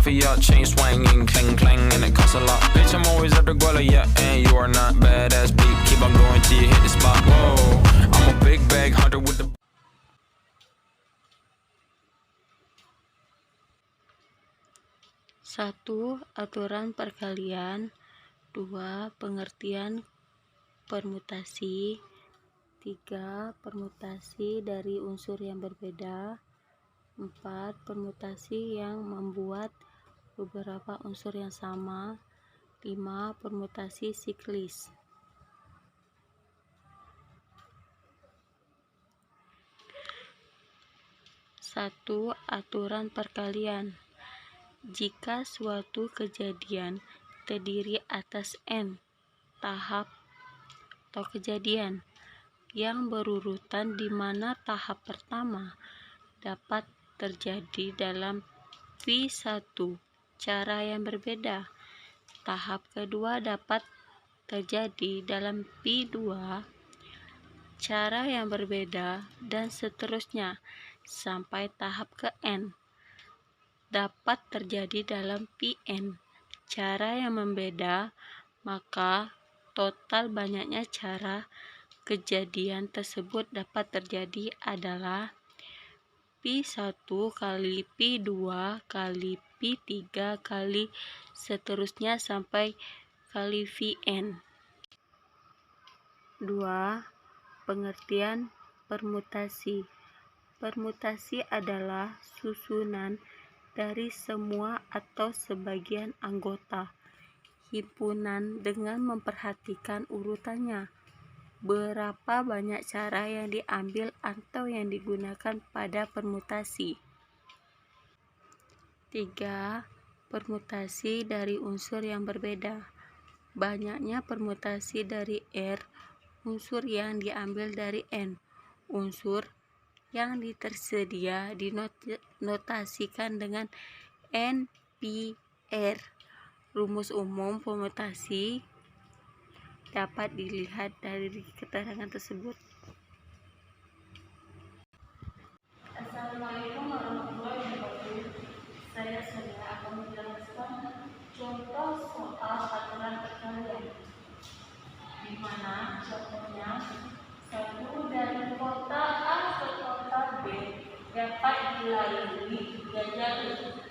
for your chain swinging, clang clang, and it costs a lot. Bitch, I'm always at the guala, yeah, and you are not badass beat. Keep on going till you hit the spot. Whoa, I'm a big bag hunter with the. Satu, aturan perkalian. 2, pengertian permutasi. 3, permutasi dari unsur yang berbeda. 4, permutasi yang membuat beberapa unsur yang sama. 5, permutasi siklis. Satu, aturan perkalian. Jika suatu kejadian terdiri atas n tahap atau kejadian yang berurutan di mana tahap pertama dapat terjadi dalam V1 cara yang berbeda, tahap kedua dapat terjadi dalam V2 cara yang berbeda, dan seterusnya sampai tahap ke n dapat terjadi dalam Pn cara yang membeda, maka total banyaknya cara kejadian tersebut dapat terjadi adalah P1 kali P2 kali P3 kali seterusnya sampai kali Vn. 2. Pengertian permutasi. Permutasi adalah susunan dari semua atau sebagian anggota himpunan dengan memperhatikan urutannya. Berapa banyak cara yang diambil atau yang digunakan pada permutasi. 3. Permutasi dari unsur yang berbeda. Banyaknya permutasi dari R, unsur yang diambil dari N. Unsur yang tersedia dinotasikan dengan NPR. Rumus umum permutasi dapat dilihat dari keterangan tersebut. Assalamualaikum warahmatullahi wabarakatuh. Saya akan menjelaskan contoh soal aturan perkalian, di mana contohnya satu dari kota A ke kota B dapat dilalui 3 jalur.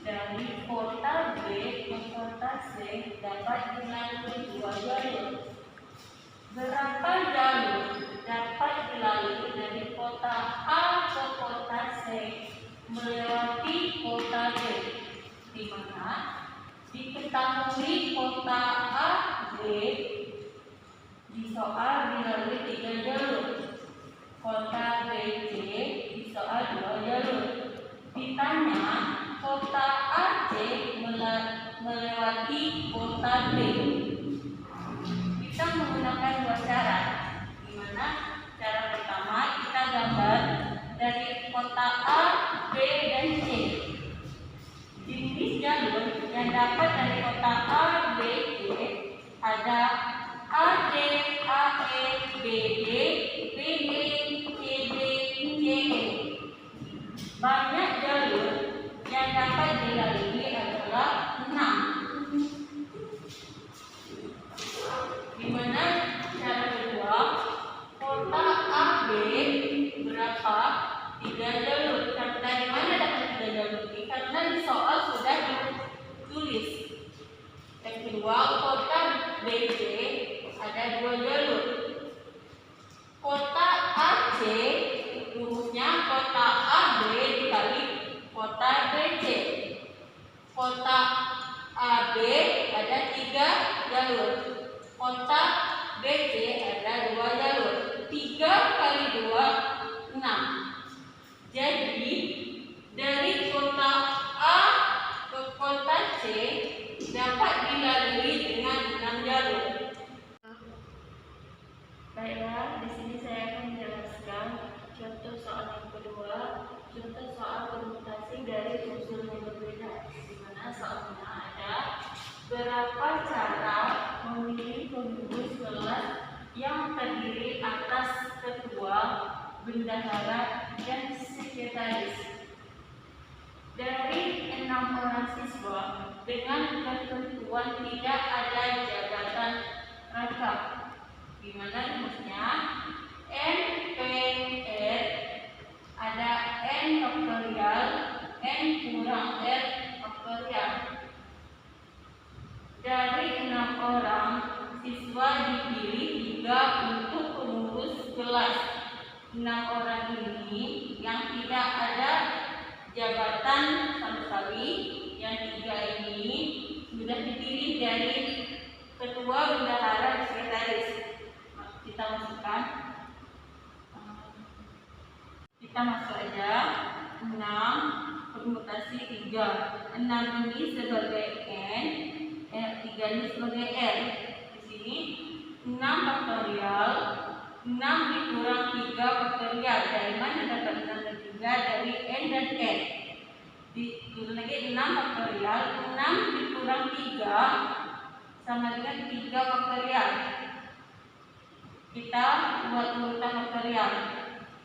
Dari kota B ke kota C dapat dilalui 2 jalur. Berapa jalur dapat dilalui dari kota A ke kota C melewati kota B, di mana diketahui kota A, B di soal dilalui 3 jalur, kota B, C di soal 2 jalur. Ditanya kota A, C melewati kota B. Kita menggunakan 2 cara, di mana cara pertama kita gambar dari kota A, B, dan C. Jenis jalur yang dapat dari kota A, B, C ada AD, AE, BD, BD, CD, CE. Banyak jalur yang dapat dilalui adalah 6. Di mana cara kedua, kota AB berapa? 3 jalur. Dari mana dapat 3 jalur ini? Karena di soal sudah ditulis. Yang kedua, kota BC ada 2 jalur. Kota AC rumusnya kota AB dikali kota BC. Kota AB ada 3 jalur. Kota BC ada 2 jalur. 3 kali 2, 6. Jadi dari kota A ke kota C dapat dilalui dengan 6 jalur. Baiklah, di sini saya akan menjelaskan contoh soal yang kedua, contoh soal permutasi dari unsur yang berbeda, di mana soalnya ada berapa cara memilih pembungkus gelas yang terdiri atas ketua, bendahara, dan sekretaris. Dari 6 orang siswa dengan ketentuan tidak ada jabatan rangkap. Gimana rumusnya? N P R ada N faktorial N kurang R faktorial. Dari 6 orang siswa dipilih 3 untuk pengurus kelas. 6 orang ini yang tidak ada jabatan sama sekali, yang 3 ini sudah dipilih dari ketua, bendahara, dan sekretaris. Kita masukkan, kita masuk aja 6 permutasi 3. 6 ini sebagai N, 3 ini sebagai R. Di sini 6 faktorial 6 dikurang 3 faktorial. Dari mana dapat 6 dan 3? Dari N dan R. Dikurang lagi 6 faktorial 6 dikurang 3 sama dengan 3 faktorial. Kita buat urutan faktorial.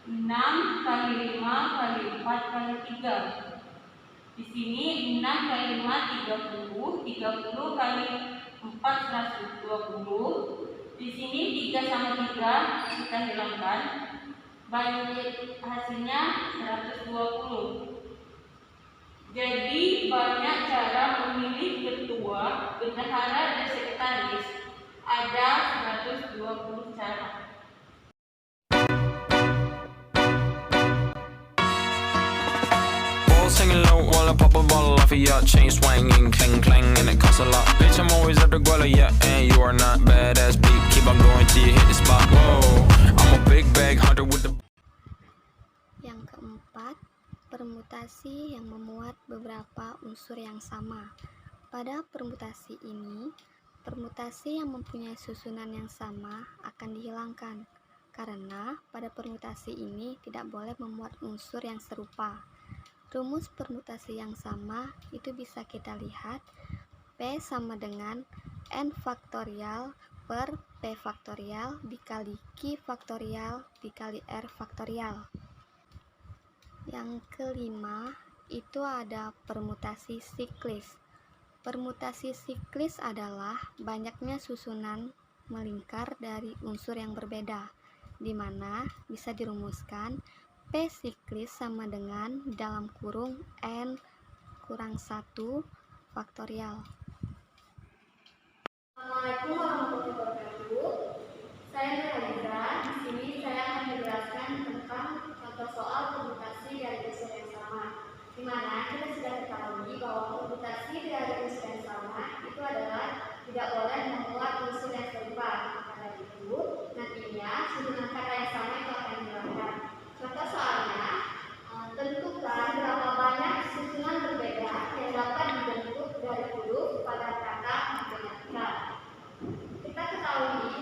6 kali 5 kali 4 kali 3. Di sini 6 kali 5 30, 30 kali 4 120. Di sini 3 sama 3 kita hilangkan, banyak hasilnya 120. Jadi banyak cara memilih ketua, bendahara, dan sekretaris. Ada 120 cara. Balls hanging low while I pop a bottle off of your chain swinging, clang clang, and it costs a lot. Bitch, I'm always at the guala, yeah, and you are not badass beat. Keep on going till you hit the spot. Whoa, I'm a big bag hunter with the. Yang keempat, permutasi yang memuat beberapa unsur yang sama. Pada permutasi ini, permutasi yang mempunyai susunan yang sama akan dihilangkan, karena pada permutasi ini tidak boleh memuat unsur yang serupa. Rumus permutasi yang sama itu bisa kita lihat, P sama dengan N faktorial per P faktorial dikali Q faktorial dikali R faktorial. Yang kelima, itu ada permutasi siklis. Permutasi siklis adalah banyaknya susunan melingkar dari unsur yang berbeda, di mana bisa dirumuskan P siklis sama dengan dalam kurung N kurang 1 faktorial. Assalamualaikum warahmatullahi wabarakatuh. Saya Nurhaliza. Di sini saya akan menjelaskan tentang contoh soal permutasi dari unsur yang sama, di mana kita sudah ketahui bahwa permutasi dari unsur yang sama itu adalah tidak boleh memuat unsur yang serupa. Karena itu, nantinya susunan kata yang sama itu akan dihilangkan. Contoh soalnya, tentukan berapa banyak susunan berbeda yang dapat dibentuk dari huruf pada kata matematika. Kita ketahui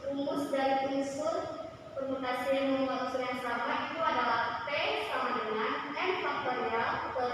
rumus dari unsur permutasi yang memuat unsur yang sama itu adalah P sama dengan N faktorial per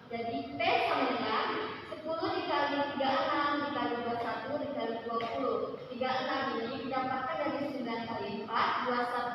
Jadi P sama dengan 10 dikali 36 dikali 21 dikali 20. 36 ini didapatkan dari 9 kali 4, 21